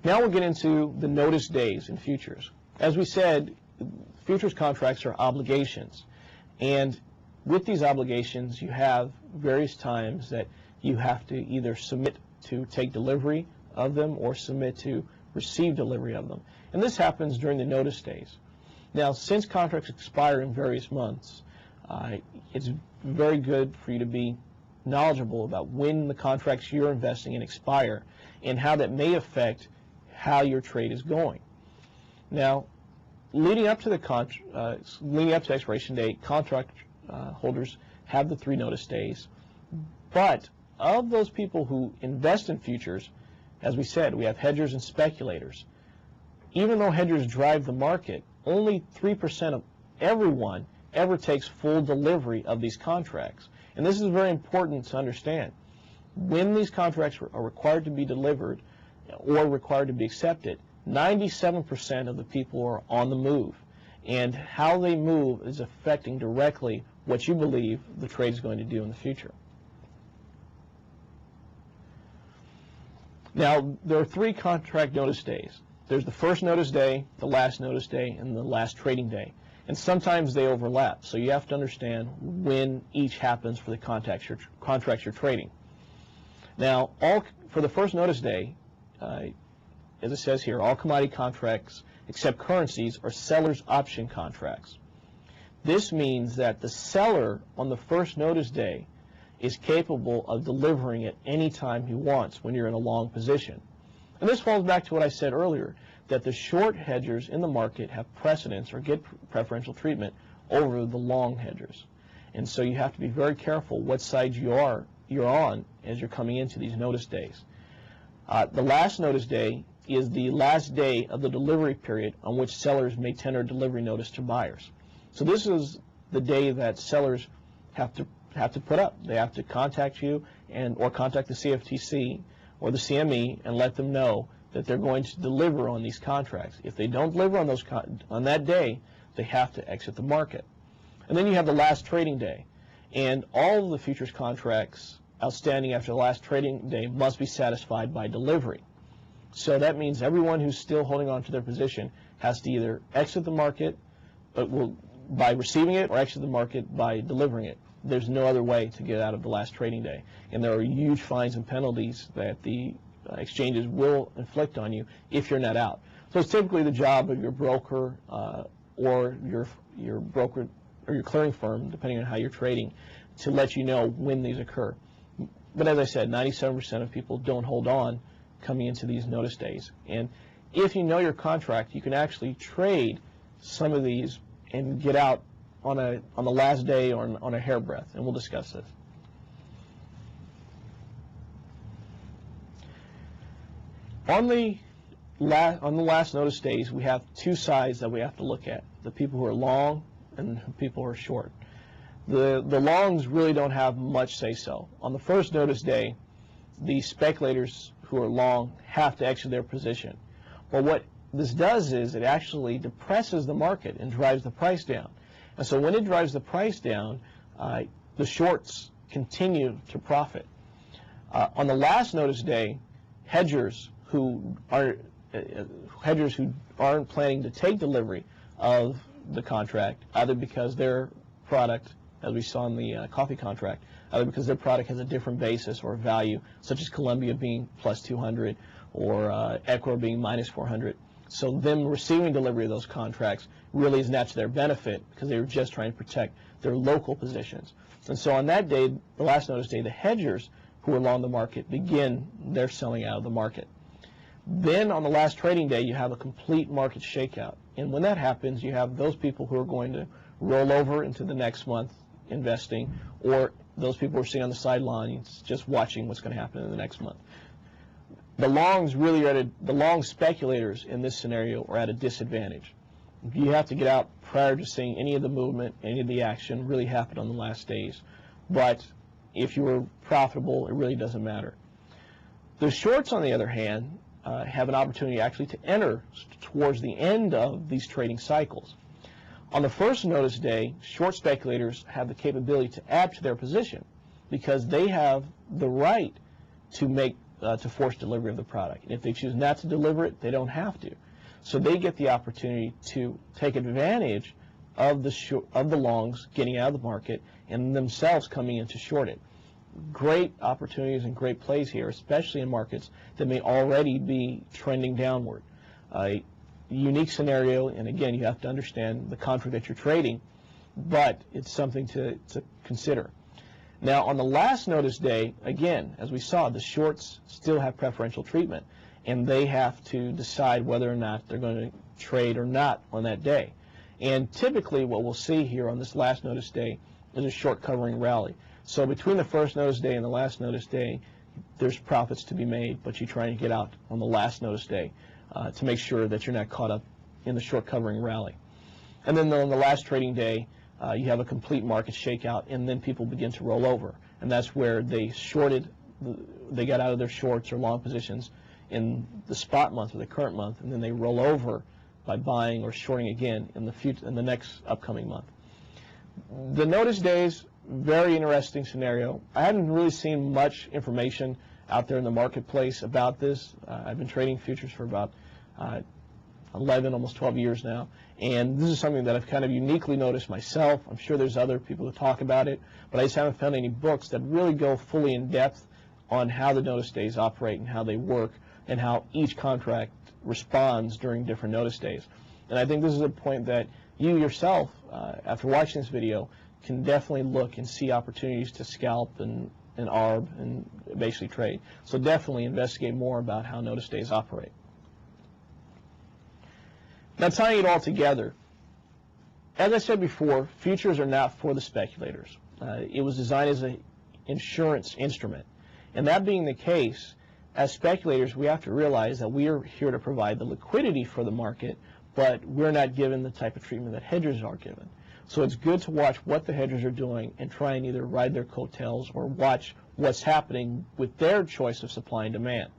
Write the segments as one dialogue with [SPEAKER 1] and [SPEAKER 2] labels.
[SPEAKER 1] Now we'll get into the notice days in futures. As we said, futures contracts are obligations, and with these obligations you have various times that you have to either submit to take delivery of them or submit to receive delivery of them. And this happens during the notice days. Now, since contracts expire in various months, it's very good for you to be knowledgeable about when the contracts you're investing in expire and how that may affect how your trade is going. Now, leading up to expiration date, contract holders have the 3 notice days, but of those people who invest in futures, as we said, we have hedgers and speculators. Even though hedgers drive the market, only 3% of everyone ever takes full delivery of these contracts. And this is very important to understand. When these contracts are required to be delivered or required to be accepted, 97% of the people are on the move. And how they move is affecting directly what you believe the trade is going to do in the future. Now, there are 3 contract notice days. There's the first notice day, the last notice day, and the last trading day. And sometimes they overlap, so you have to understand when each happens for the contracts you're trading. Now, for the first notice day, as it says here, all commodity contracts except currencies are seller's option contracts. This means that the seller on the first notice day is capable of delivering at any time he wants when you're in a long position. And this falls back to what I said earlier, that the short hedgers in the market have precedence or get preferential treatment over the long hedgers. And so you have to be very careful what side you're on as you're coming into these notice days. The last notice day is the last day of the delivery period on which sellers may tender delivery notice to buyers. So this is the day that sellers have to put up. They have to contact you or contact the CFTC or the CME and let them know that they're going to deliver on these contracts. If they don't deliver on those on that day, they have to exit the market. And then you have the last trading day, and all of the futures contracts outstanding after the last trading day must be satisfied by delivery. So that means everyone who's still holding on to their position has to either exit the market by receiving it or exit the market by delivering it. There's no other way to get out of the last trading day. And there are huge fines and penalties that the exchanges will inflict on you if you're not out. So it's typically the job of your broker or your broker or your clearing firm, depending on how you're trading, to let you know when these occur. But as I said, 97% of people don't hold on coming into these notice days. And if you know your contract, you can actually trade some of these and get out on the last day or on a hairbreadth, and we'll discuss this. On the last notice days, we have 2 sides that we have to look at: the people who are long and the people who are short. The longs really don't have much say-so. On the first notice day, the speculators who are long have to exit their position. But what this does is it actually depresses the market and drives the price down. And so when it drives the price down, the shorts continue to profit. On the last notice day, hedgers who aren't planning to take delivery of the contract, either because their product, as we saw in the coffee contract, either because their product has a different basis or value, such as Columbia being plus 200 or Equor being minus 400. So them receiving delivery of those contracts really is not to their benefit because they were just trying to protect their local positions. And so on that day, the last notice day, the hedgers who are long the market begin their selling out of the market. Then on the last trading day, you have a complete market shakeout. And when that happens, you have those people who are going to roll over into the next month investing, or those people who are sitting on the sidelines just watching what's going to happen in the next month. The longs really are the long speculators in this scenario are at a disadvantage. You have to get out prior to seeing any of the movement, any of the action really happen on the last days. But if you were profitable, it really doesn't matter. The shorts, on the other hand, have an opportunity actually to enter towards the end of these trading cycles. On the first notice day, short speculators have the capability to add to their position because they have the right to make to force delivery of the product. And if they choose not to deliver it, they don't have to. So they get the opportunity to take advantage of the longs getting out of the market and themselves coming in to short it. Great opportunities and great plays here, especially in markets that may already be trending downward. A unique scenario, and again, you have to understand the contract that you're trading, but it's something to consider. Now, on the last notice day, again, as we saw, the shorts still have preferential treatment, and they have to decide whether or not they're going to trade or not on that day. And typically what we'll see here on this last notice day is a short covering rally. So between the first notice day and the last notice day, there's profits to be made, but you try and get out on the last notice day to make sure that you're not caught up in the short covering rally. And then on the last trading day, you have a complete market shakeout, and then people begin to roll over. And that's where they shorted, they got out of their shorts or long positions in the spot month or the current month, and then they roll over by buying or shorting again in the next upcoming month. The notice days, very interesting scenario. I haven't really seen much information out there in the marketplace about this. I've been trading futures for about 11, almost 12 years now, and this is something that I've kind of uniquely noticed myself. I'm sure there's other people who talk about it, but I just haven't found any books that really go fully in depth on how the notice days operate and how they work and how each contract responds during different notice days. And I think this is a point that you yourself, after watching this video, can definitely look and see opportunities to scalp and arb and basically trade. So definitely investigate more about how notice days operate. Now, tying it all together, as I said before, futures are not for the speculators. It was designed as an insurance instrument. And that being the case, as speculators, we have to realize that we are here to provide the liquidity for the market, but we're not given the type of treatment that hedgers are given. So it's good to watch what the hedgers are doing and try and either ride their coattails or watch what's happening with their choice of supply and demand.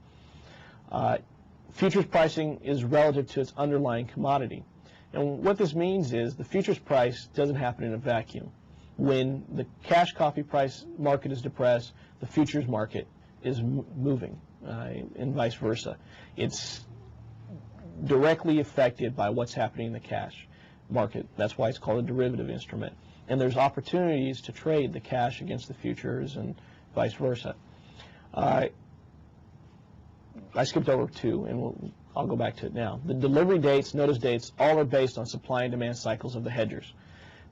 [SPEAKER 1] Futures pricing is relative to its underlying commodity. And what this means is the futures price doesn't happen in a vacuum. When the cash coffee price market is depressed, the futures market is moving, and vice versa. It's directly affected by what's happening in the cash market. That's why it's called a derivative instrument. And there's opportunities to trade the cash against the futures and vice versa. I skipped over two, and I'll go back to it now. The delivery dates, notice dates, all are based on supply and demand cycles of the hedgers.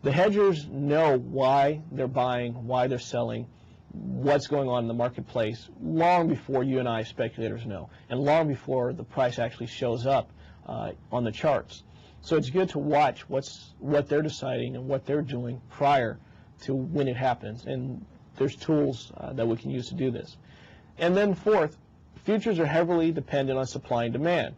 [SPEAKER 1] The hedgers know why they're buying, why they're selling, what's going on in the marketplace long before you and I speculators know, and long before the price actually shows up on the charts. So it's good to watch what they're deciding and what they're doing prior to when it happens, and there's tools that we can use to do this. And then fourth, futures are heavily dependent on supply and demand.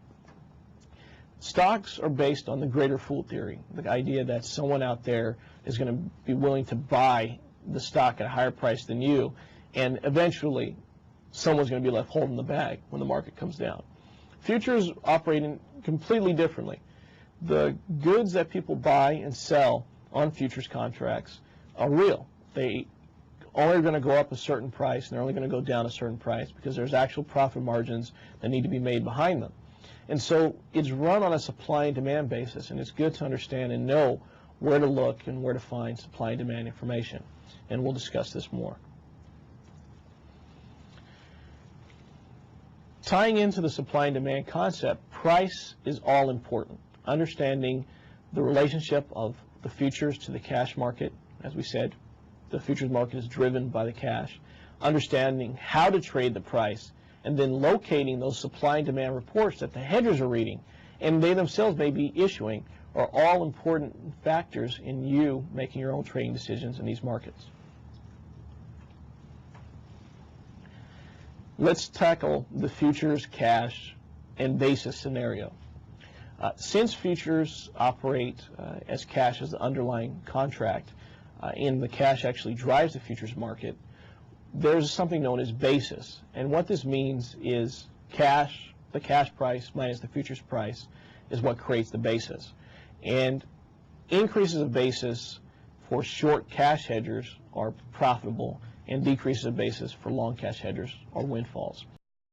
[SPEAKER 1] Stocks are based on the greater fool theory, the idea that someone out there is going to be willing to buy the stock at a higher price than you, and eventually someone's going to be left holding the bag when the market comes down. Futures operate completely differently. The goods that people buy and sell on futures contracts are real. They only going to go up a certain price, and they're only going to go down a certain price because there's actual profit margins that need to be made behind them. And so it's run on a supply and demand basis, and it's good to understand and know where to look and where to find supply and demand information. And we'll discuss this more. Tying into the supply and demand concept, price is all important. Understanding the relationship of the futures to the cash market. As we said, the futures market is driven by the cash. Understanding how to trade the price, and then locating those supply and demand reports that the hedgers are reading and they themselves may be issuing are all important factors in you making your own trading decisions in these markets. Let's tackle the futures, cash, and basis scenario. Since futures operate as cash as the underlying contract, and the cash actually drives the futures market, there's something known as basis. And what this means is cash, the cash price minus the futures price, is what creates the basis. And increases of basis for short cash hedgers are profitable, and decreases of basis for long cash hedgers are windfalls.